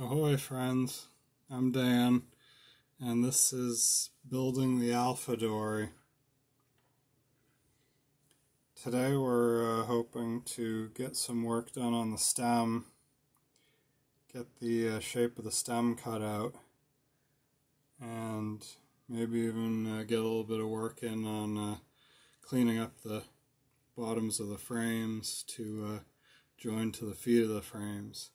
Ahoy friends, I'm Dan, and this is building the Alpha Dory. Today we're hoping to get some work done on the stem, get the shape of the stem cut out, and maybe even get a little bit of work in on cleaning up the bottoms of the frames to join to the feet of the frames.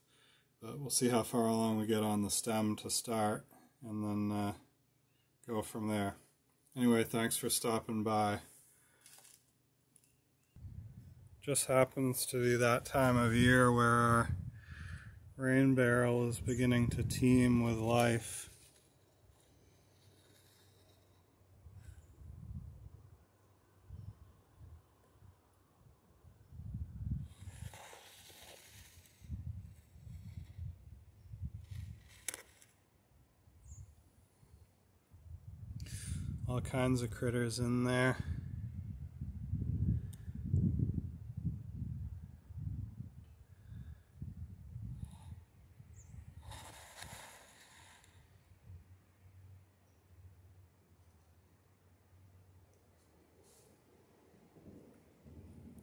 But we'll see how far along we get on the stem to start, and then go from there. Anyway, thanks for stopping by. Just happens to be that time of year where our rain barrel is beginning to teem with life. All kinds of critters in there.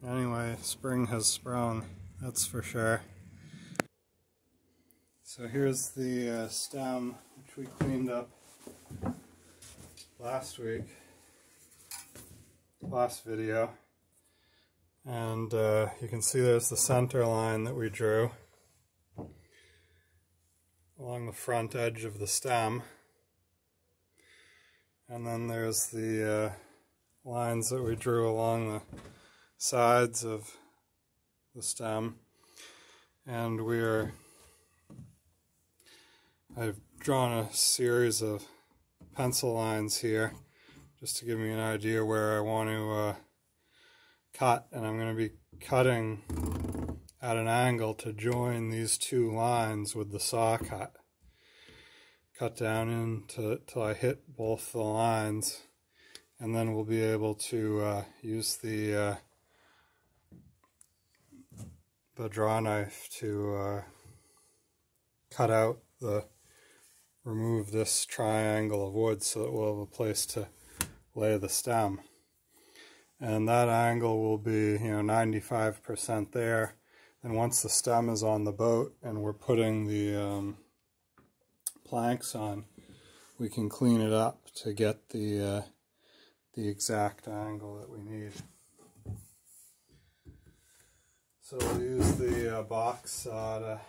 Anyway, spring has sprung, that's for sure. So here's the stem, which we cleaned up last video, and you can see there's the center line that we drew along the front edge of the stem, and then there's the lines that we drew along the sides of the stem, and I've drawn a series of pencil lines here just to give me an idea where I want to cut, and I'm going to be cutting at an angle to join these two lines with the saw cut. Cut down into till I hit both the lines, and then we'll be able to use the draw knife to remove this triangle of wood so that we'll have a place to lay the stem. And that angle will be, 95% there. And once the stem is on the boat and we're putting the planks on, we can clean it up to get the exact angle that we need. So we'll use the box saw to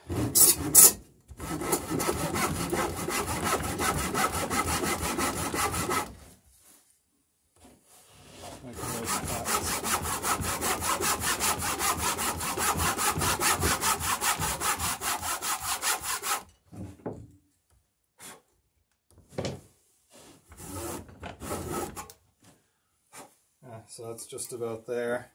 make those cuts. So that's just about there.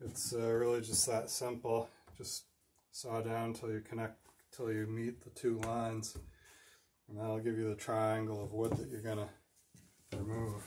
It's really just that simple. Just saw down till you meet the two lines, and that'll give you the triangle of wood that you're going to remove.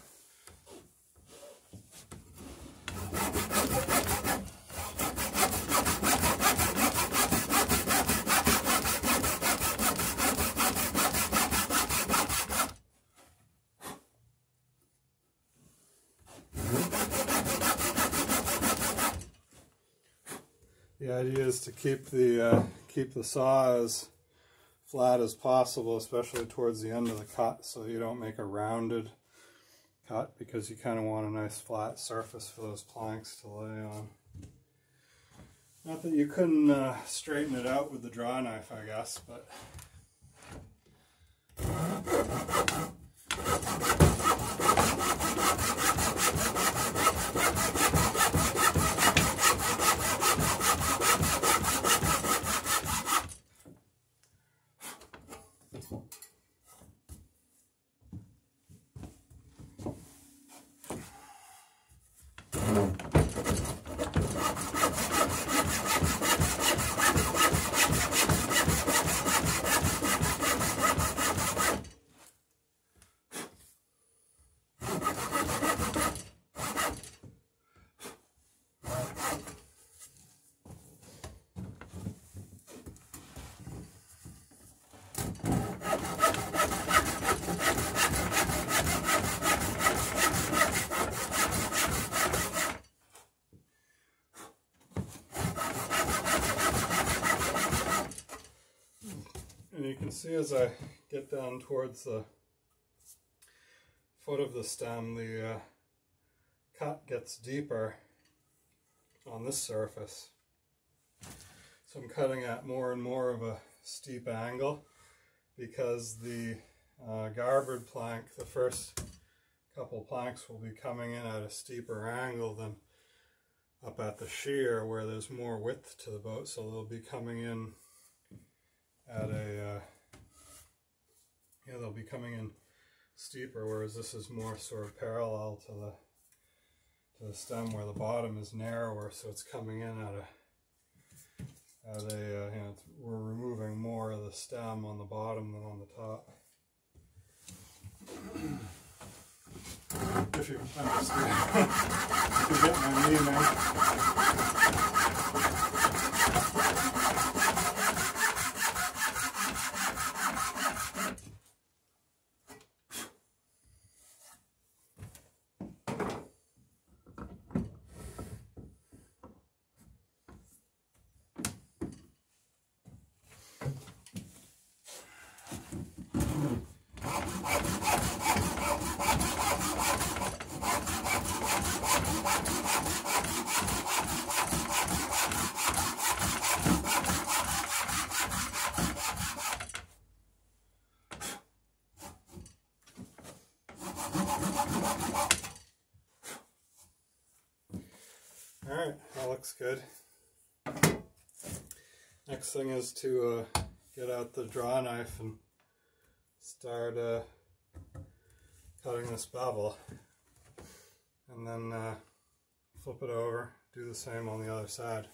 The idea is to keep the saw as flat as possible, especially towards the end of the cut, so you don't make a rounded cut, because you kind of want a nice flat surface for those planks to lay on. Not that you couldn't straighten it out with the draw knife, I guess, but And you can see as I get down towards the foot of the stem, the cut gets deeper on this surface. So I'm cutting at more and more of a steep angle because the garboard plank, the first couple planks, will be coming in at a steeper angle than up at the sheer where there's more width to the boat, so they'll be coming in at a they'll be coming in steeper, whereas this is more sort of parallel to the stem where the bottom is narrower, so it's coming in we're removing more of the stem on the bottom than on the top. If you understand, if you get my meaning. Alright, that looks good. Next thing is to get out the draw knife and start cutting this bevel. And then flip it over, do the same on the other side.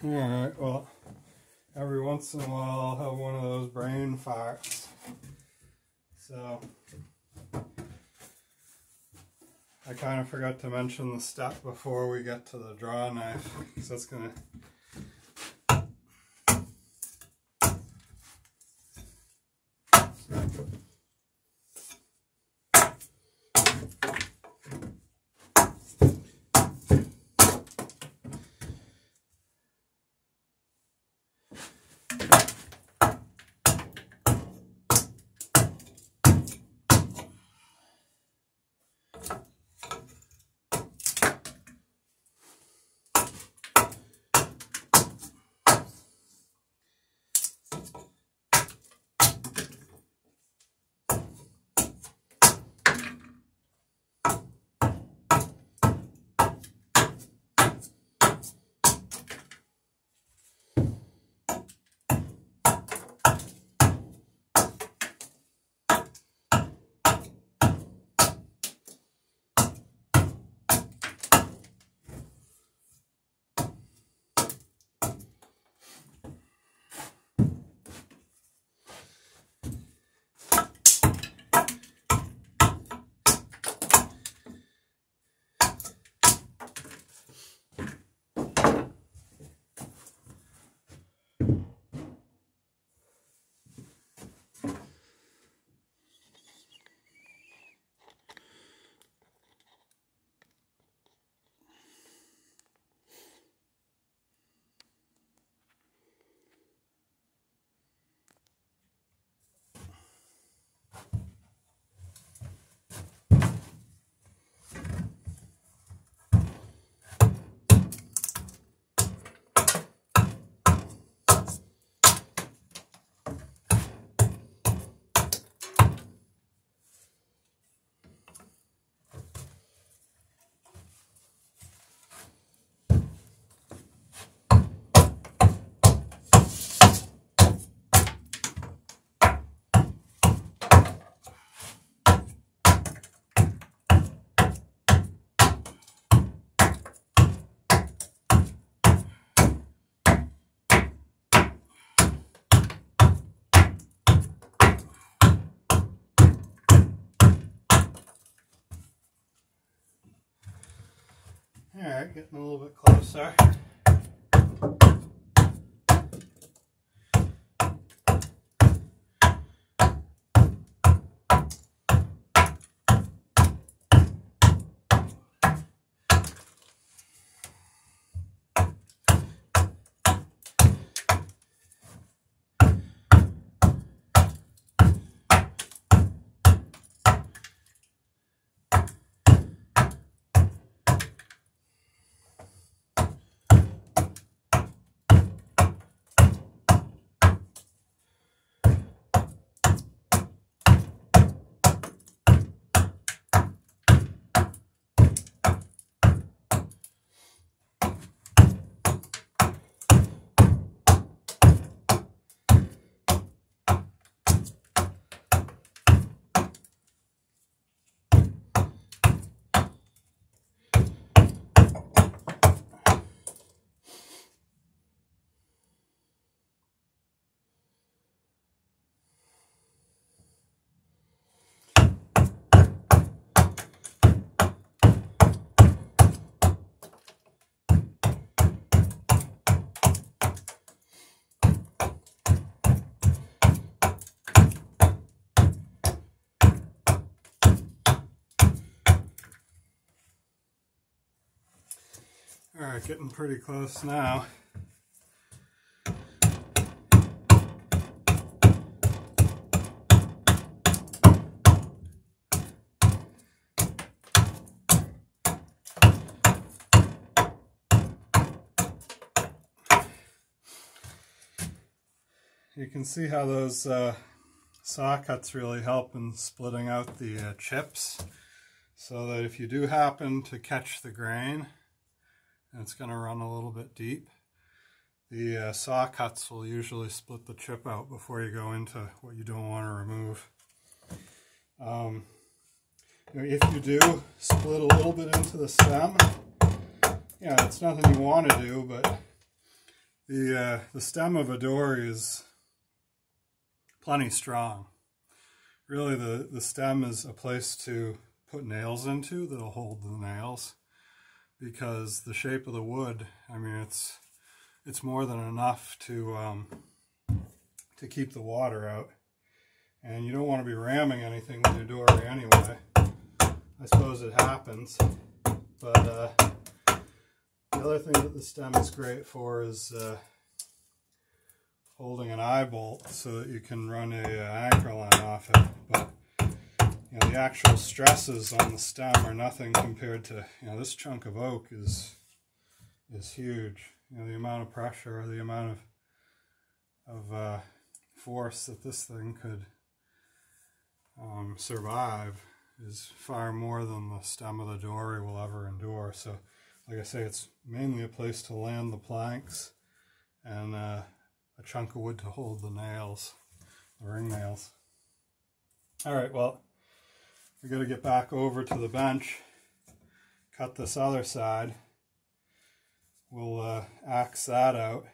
Alright, well, every once in a while I'll have one of those brain farts. So, I kind of forgot to mention the step before we get to the draw knife, because that's going to... Alright, getting a little bit closer. Alright, getting pretty close now. You can see how those saw cuts really help in splitting out the chips, so that if you do happen to catch the grain, and it's going to run a little bit deep, the saw cuts will usually split the chip out before you go into what you don't want to remove. If you do split a little bit into the stem, yeah, it's nothing you want to do, but the stem of a dory is plenty strong. Really, the stem is a place to put nails into that'll hold the nails, because the shape of the wood, I mean, it's more than enough to keep the water out. And you don't want to be ramming anything with your dory anyway. I suppose it happens, but the other thing that the stem is great for is holding an eye bolt so that you can run a anchor line off it. But you know, the actual stresses on the stem are nothing compared to, you know, this chunk of oak is huge. You know, the amount of pressure or the amount of force that this thing could survive is far more than the stem of the dory will ever endure. So, like I say, it's mainly a place to land the planks and a chunk of wood to hold the nails, the ring nails. Alright, well, we got to get back over to the bench, cut this other side. We'll axe that out,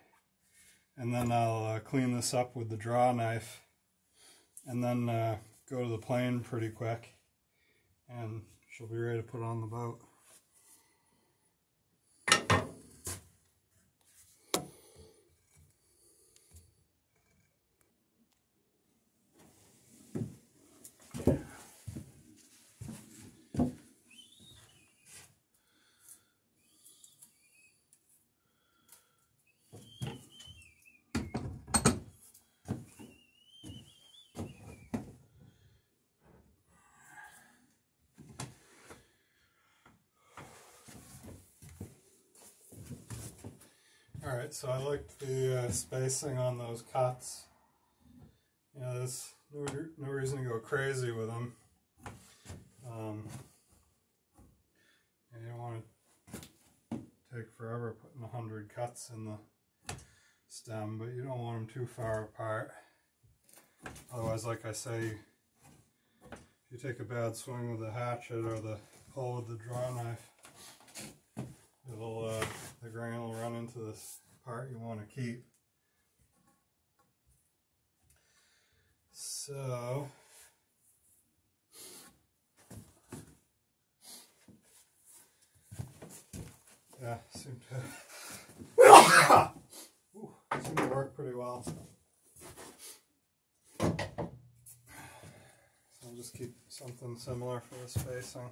and then I'll clean this up with the draw knife, and then go to the plane pretty quick, and she'll be ready to put on the boat. Alright, so I like the spacing on those cuts. You know, there's no reason to go crazy with them. You don't want to take forever putting 100 cuts in the stem, but you don't want them too far apart. Otherwise, like I say, if you take a bad swing with the hatchet or the pull with the draw knife, it'll the grain will run into this part you want to keep. So Yeah, seem to work pretty well. So I'll just keep something similar for the spacing.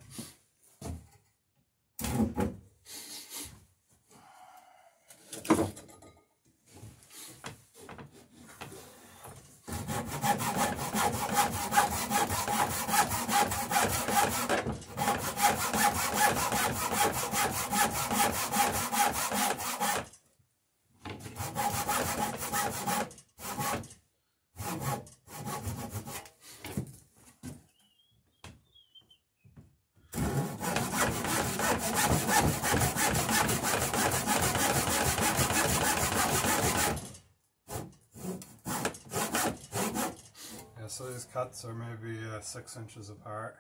So these cuts are maybe 6 inches apart.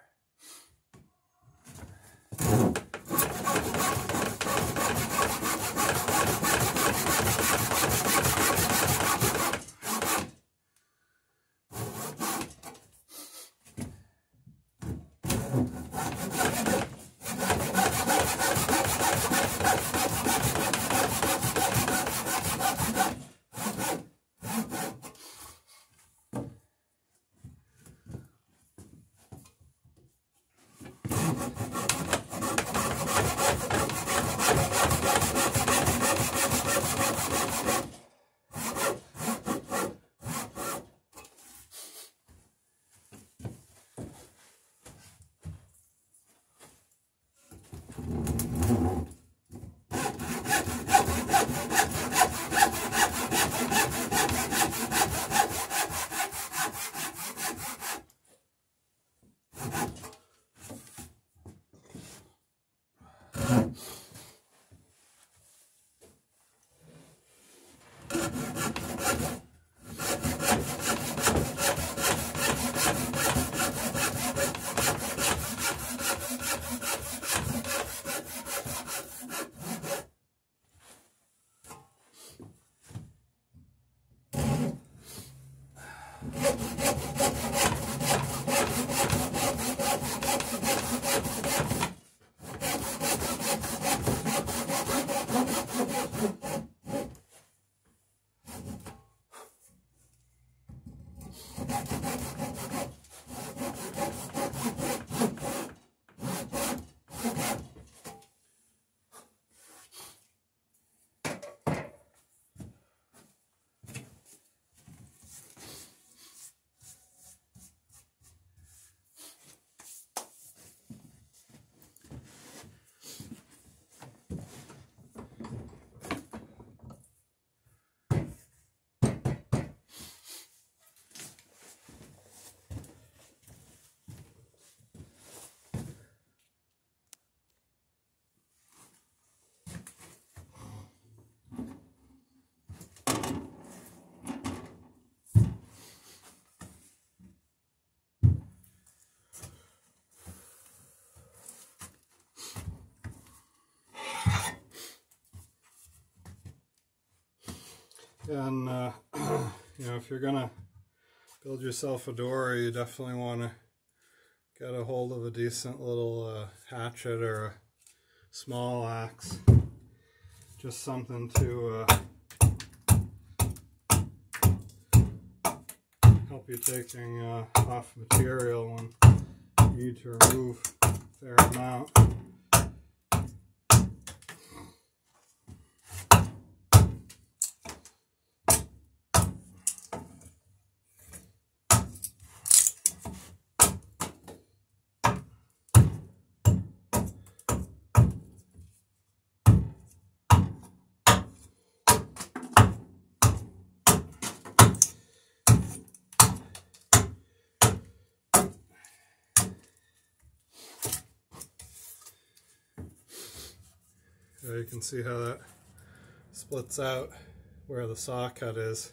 And you know, if you're gonna build yourself a dory, you definitely want to get a hold of a decent little hatchet or a small axe, just something to help you taking off material when you need to remove a fair amount. You can see how that splits out where the saw cut is,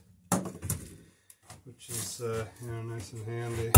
which is you know, nice and handy.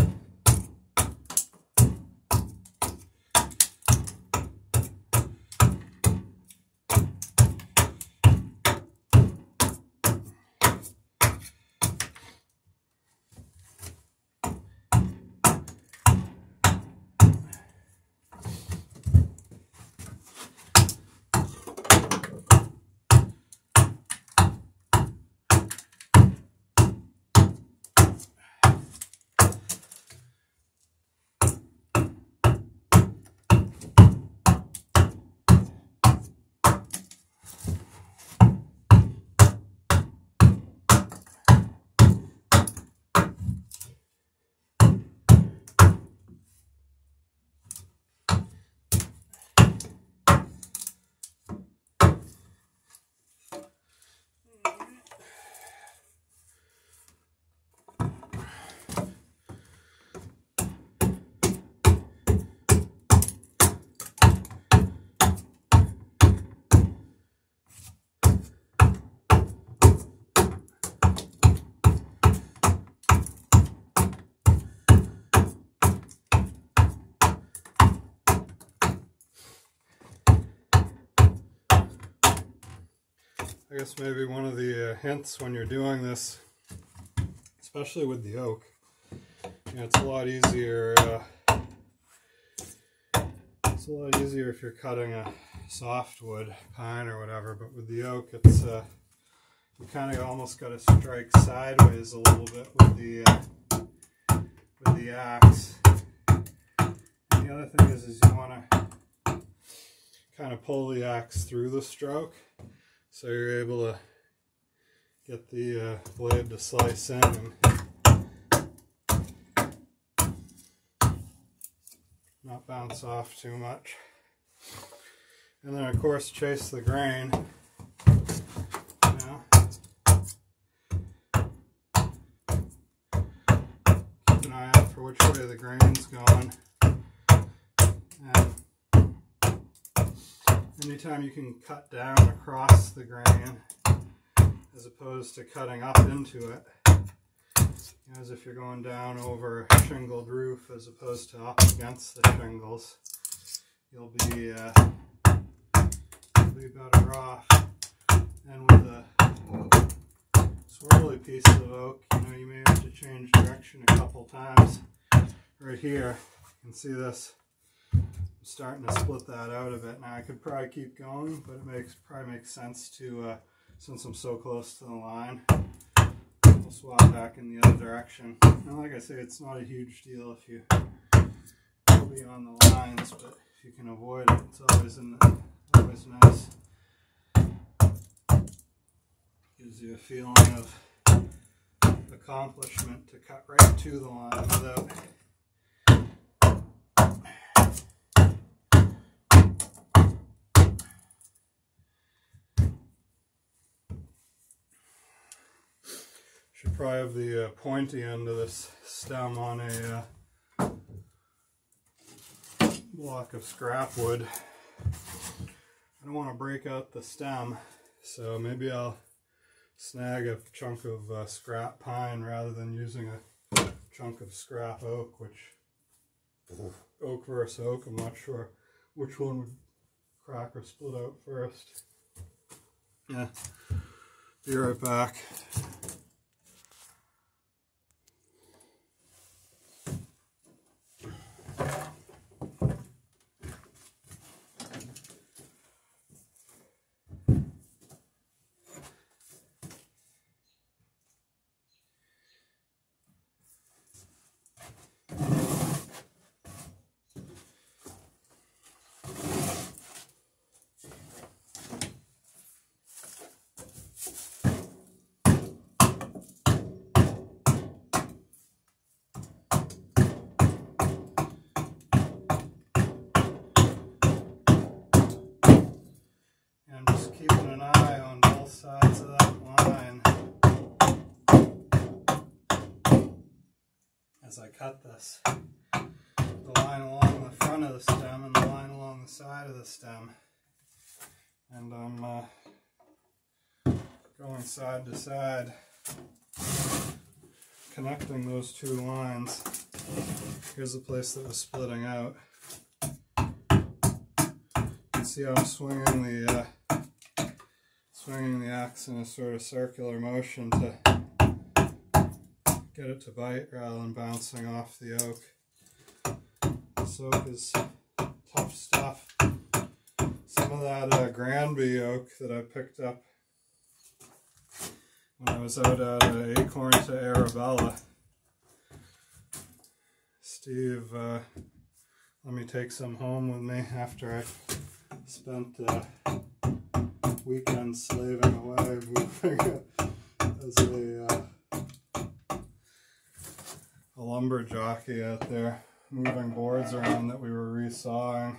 I guess maybe one of the hints when you're doing this, especially with the oak, it's a lot easier. It's a lot easier if you're cutting a softwood pine or whatever, but with the oak, it's you kind of almost got to strike sideways a little bit with the axe. And the other thing is you want to kind of pull the axe through the stroke, so you're able to get the blade to slice in and not bounce off too much. And then of course chase the grain. Keep an eye out for which way the grain's going. And anytime you can cut down across the grain as opposed to cutting up into it, as if you're going down over a shingled roof as opposed to up against the shingles, you'll be better off. And with a swirly piece of oak, you may have to change direction a couple times. Right here, you can see this. I'm starting to split that out a bit. Now I could probably keep going, but it probably makes sense to, since I'm so close to the line, we'll swap back in the other direction. And like I say, it's not a huge deal if you will be on the lines, but if you can avoid it, it's always nice. Gives you a feeling of accomplishment to cut right to the line without should probably have the pointy end of this stem on a block of scrap wood. I don't want to break out the stem, so maybe I'll snag a chunk of scrap pine rather than using a chunk of scrap oak, which oak versus oak, I'm not sure which one would crack or split out first. Yeah, be right back. Keeping an eye on both sides of that line as I cut this. The line along the front of the stem and the line along the side of the stem. And I'm going side to side, connecting those two lines. Here's the place that was splitting out. You can see how I'm swinging the axe in a sort of circular motion to get it to bite rather than bouncing off the oak. This oak is tough stuff. Some of that Granby oak that I picked up when I was out at Acorn to Arabella. Steve let me take some home with me after I spent weekend slaving away, moving as a lumber jockey out there, moving boards around that we were resawing.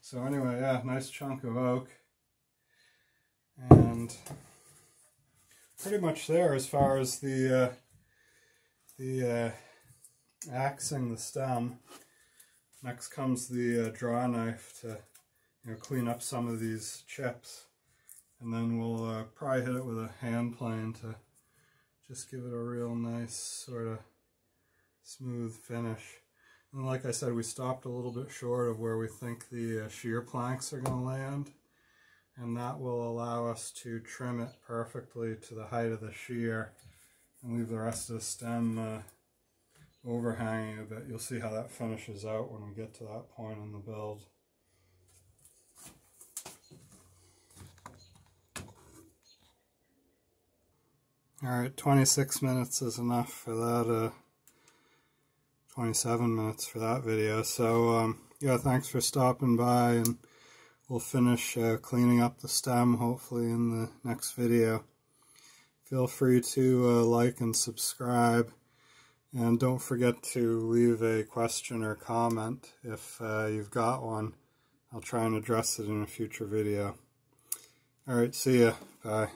So anyway, yeah, nice chunk of oak, and pretty much there as far as the axing the stem. Next comes the draw knife to clean up some of these chips, and then we'll probably hit it with a hand plane to just give it a real nice sort of smooth finish. And like I said, we stopped a little bit short of where we think the shear planks are going to land, and that will allow us to trim it perfectly to the height of the shear and leave the rest of the stem overhanging a bit. You'll see how that finishes out when we get to that point in the build. Alright, 26 minutes is enough for that, 27 minutes for that video. So, yeah, thanks for stopping by, and we'll finish cleaning up the stem hopefully in the next video. Feel free to like and subscribe, and don't forget to leave a question or comment if you've got one. I'll try and address it in a future video. Alright, see ya. Bye.